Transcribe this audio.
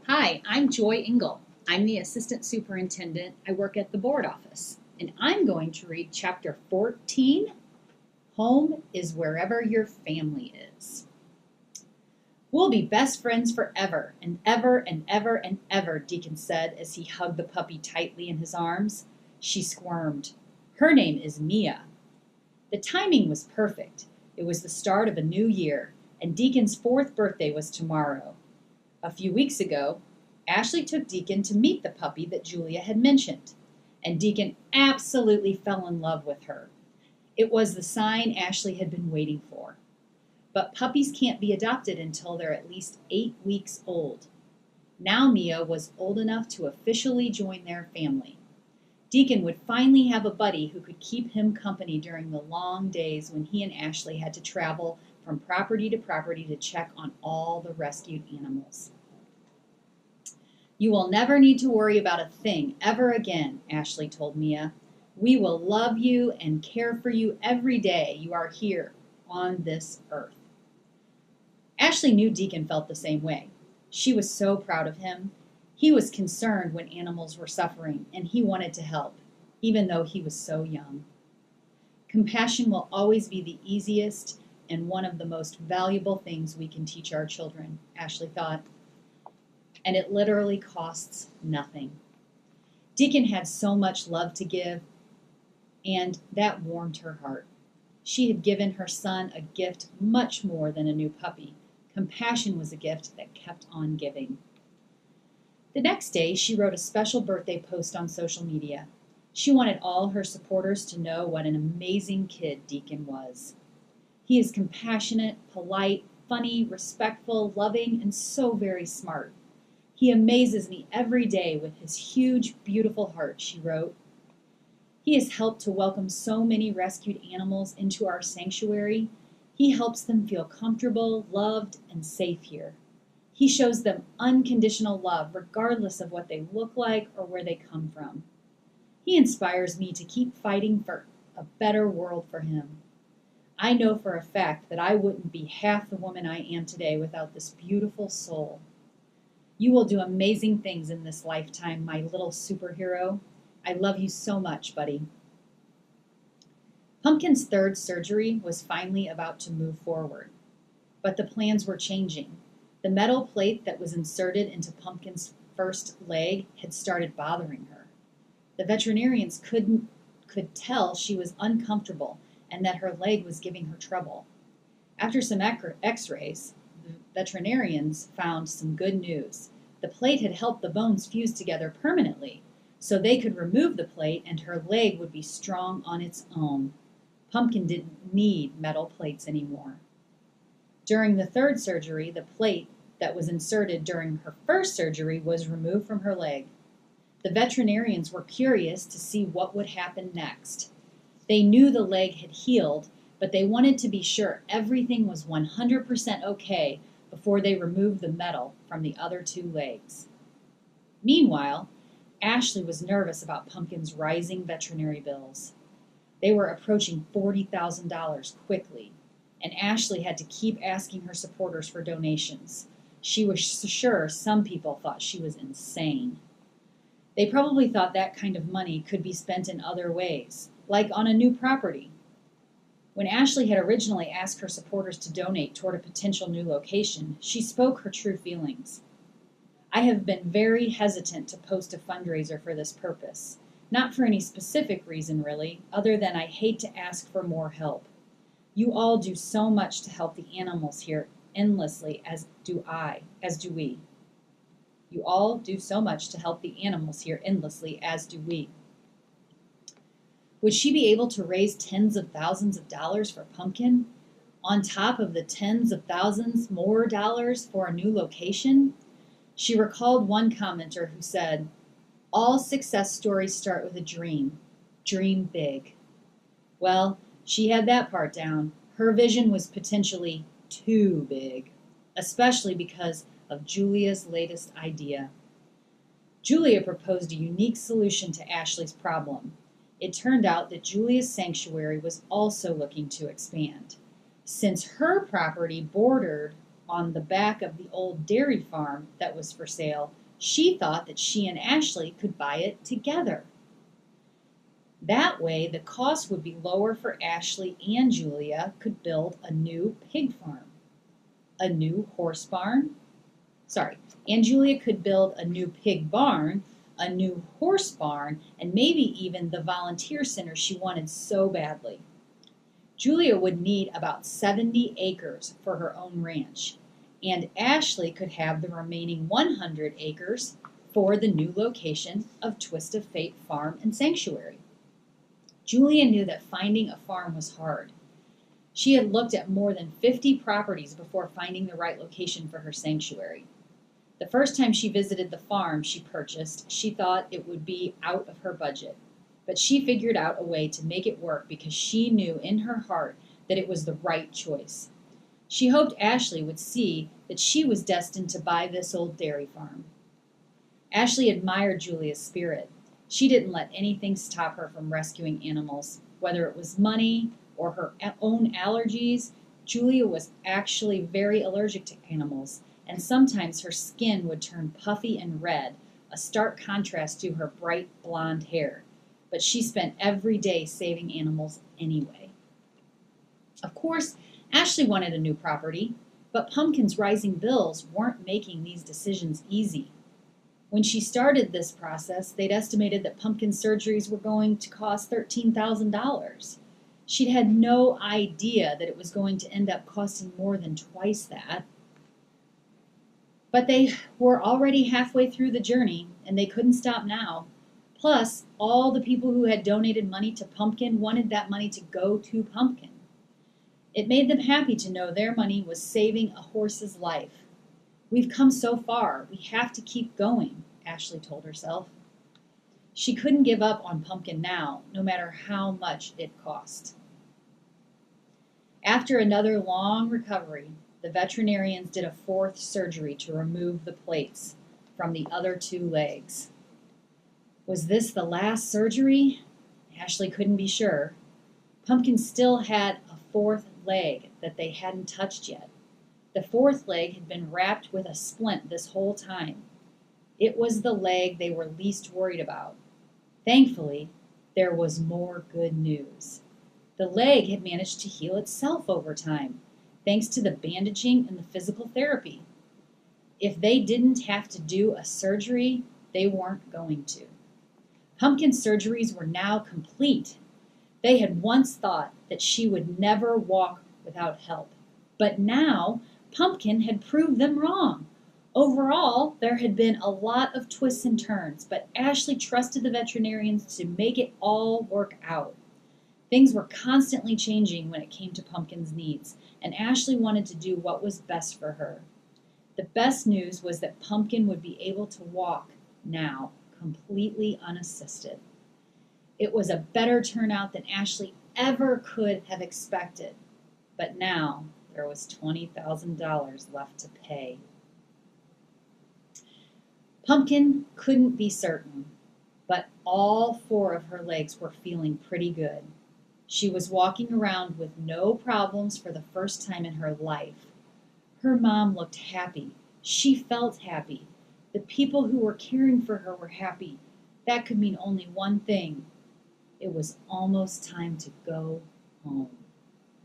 Hi, I'm Joy Engel. I'm the Assistant Superintendent. I work at the board office, and I'm going to read Chapter 14, Home is Wherever Your Family Is. We'll be best friends forever and ever and ever and ever, Deacon said as he hugged the puppy tightly in his arms. She squirmed. Her name is Mia. The timing was perfect. It was the start of a new year, and Deacon's fourth birthday was tomorrow. A few weeks ago, Ashley took Deacon to meet the puppy that Julia had mentioned, and Deacon absolutely fell in love with her. It was the sign Ashley had been waiting for. But puppies can't be adopted until they're at least 8 weeks old. Now Mia was old enough to officially join their family. Deacon would finally have a buddy who could keep him company during the long days when he and Ashley had to travel from property to property to check on all the rescued animals. You will never need to worry about a thing ever again, Ashley told Mia. We will love you and care for you every day you are here on this earth. Ashley knew Deacon felt the same way. She was so proud of him. He was concerned when animals were suffering, and he wanted to help, even though he was so young. Compassion will always be the easiest and one of the most valuable things we can teach our children, Ashley thought. And it literally costs nothing. Deacon had so much love to give, and that warmed her heart. She had given her son a gift much more than a new puppy. Compassion was a gift that kept on giving. The next day, she wrote a special birthday post on social media. She wanted all her supporters to know what an amazing kid Deacon was. He is compassionate, polite, funny, respectful, loving, and so very smart. He amazes me every day with his huge, beautiful heart, she wrote. He has helped to welcome so many rescued animals into our sanctuary. He helps them feel comfortable, loved, and safe here. He shows them unconditional love regardless of what they look like or where they come from. He inspires me to keep fighting for a better world for him. I know for a fact that I wouldn't be half the woman I am today without this beautiful soul. You will do amazing things in this lifetime, my little superhero. I love you so much, buddy. Pumpkin's third surgery was finally about to move forward, but the plans were changing. The metal plate that was inserted into Pumpkin's first leg had started bothering her. The veterinarians could tell she was uncomfortable and that her leg was giving her trouble. After some x-rays, the veterinarians found some good news. The plate had helped the bones fuse together permanently, so they could remove the plate and her leg would be strong on its own. Pumpkin didn't need metal plates anymore. During the third surgery, the plate that was inserted during her first surgery was removed from her leg. The veterinarians were curious to see what would happen next. They knew the leg had healed, but they wanted to be sure everything was 100% okay before they removed the metal from the other two legs. Meanwhile, Ashley was nervous about Pumpkin's rising veterinary bills. They were approaching $40,000 quickly, and Ashley had to keep asking her supporters for donations. She was sure some people thought she was insane. They probably thought that kind of money could be spent in other ways, like on a new property. When Ashley had originally asked her supporters to donate toward a potential new location, she spoke her true feelings. I have been very hesitant to post a fundraiser for this purpose, not for any specific reason really, other than I hate to ask for more help. You all do so much to help the animals here endlessly, as do we. You all do so much to help the animals here endlessly, as do we. Would she be able to raise tens of thousands of dollars for Pumpkin, on top of the tens of thousands more dollars for a new location? She recalled one commenter who said, "All success stories start with a dream. Dream big." Well, she had that part down. Her vision was potentially too big, especially because of Julia's latest idea. Julia proposed a unique solution to Ashley's problem. It turned out that Julia's sanctuary was also looking to expand. Since her property bordered on the back of the old dairy farm that was for sale, she thought that she and Ashley could buy it together. That way, the cost would be lower for Ashley, and Julia could build a new pig farm, a new horse barn. And Julia could build a new pig barn, a new horse barn, and maybe even the volunteer center she wanted so badly. Julia would need about 70 acres for her own ranch, and Ashley could have the remaining 100 acres for the new location of Twist of Fate Farm and Sanctuary. Julia knew that finding a farm was hard. She had looked at more than 50 properties before finding the right location for her sanctuary. The first time she visited the farm she purchased, she thought it would be out of her budget. But she figured out a way to make it work because she knew in her heart that it was the right choice. She hoped Ashley would see that she was destined to buy this old dairy farm. Ashley admired Julia's spirit. She didn't let anything stop her from rescuing animals, whether it was money or her own allergies. Julia was actually very allergic to animals, and sometimes her skin would turn puffy and red, a stark contrast to her bright blonde hair. But she spent every day saving animals anyway. Of course, Ashley wanted a new property, but Pumpkin's rising bills weren't making these decisions easy. When she started this process, they'd estimated that Pumpkin surgeries were going to cost $13,000. She'd had no idea that it was going to end up costing more than twice that. But they were already halfway through the journey, and they couldn't stop now. Plus, all the people who had donated money to Pumpkin wanted that money to go to Pumpkin. It made them happy to know their money was saving a horse's life. "We've come so far. We have to keep going," Ashley told herself. She couldn't give up on Pumpkin now, no matter how much it cost. After another long recovery, the veterinarians did a fourth surgery to remove the plates from the other two legs. Was this the last surgery? Ashley couldn't be sure. Pumpkin still had a fourth leg that they hadn't touched yet. The fourth leg had been wrapped with a splint this whole time. It was the leg they were least worried about. Thankfully, there was more good news. The leg had managed to heal itself over time, thanks to the bandaging and the physical therapy. If they didn't have to do a surgery, they weren't going to. Pumpkin's surgeries were now complete. They had once thought that she would never walk without help, but now Pumpkin had proved them wrong. Overall, there had been a lot of twists and turns, but Ashley trusted the veterinarians to make it all work out. Things were constantly changing when it came to Pumpkin's needs, and Ashley wanted to do what was best for her. The best news was that Pumpkin would be able to walk now, completely unassisted. It was a better turnout than Ashley ever could have expected, but now there was $20,000 left to pay. Pumpkin couldn't be certain, but all four of her legs were feeling pretty good. She was walking around with no problems for the first time in her life. Her mom looked happy. She felt happy. The people who were caring for her were happy. That could mean only one thing. It was almost time to go home.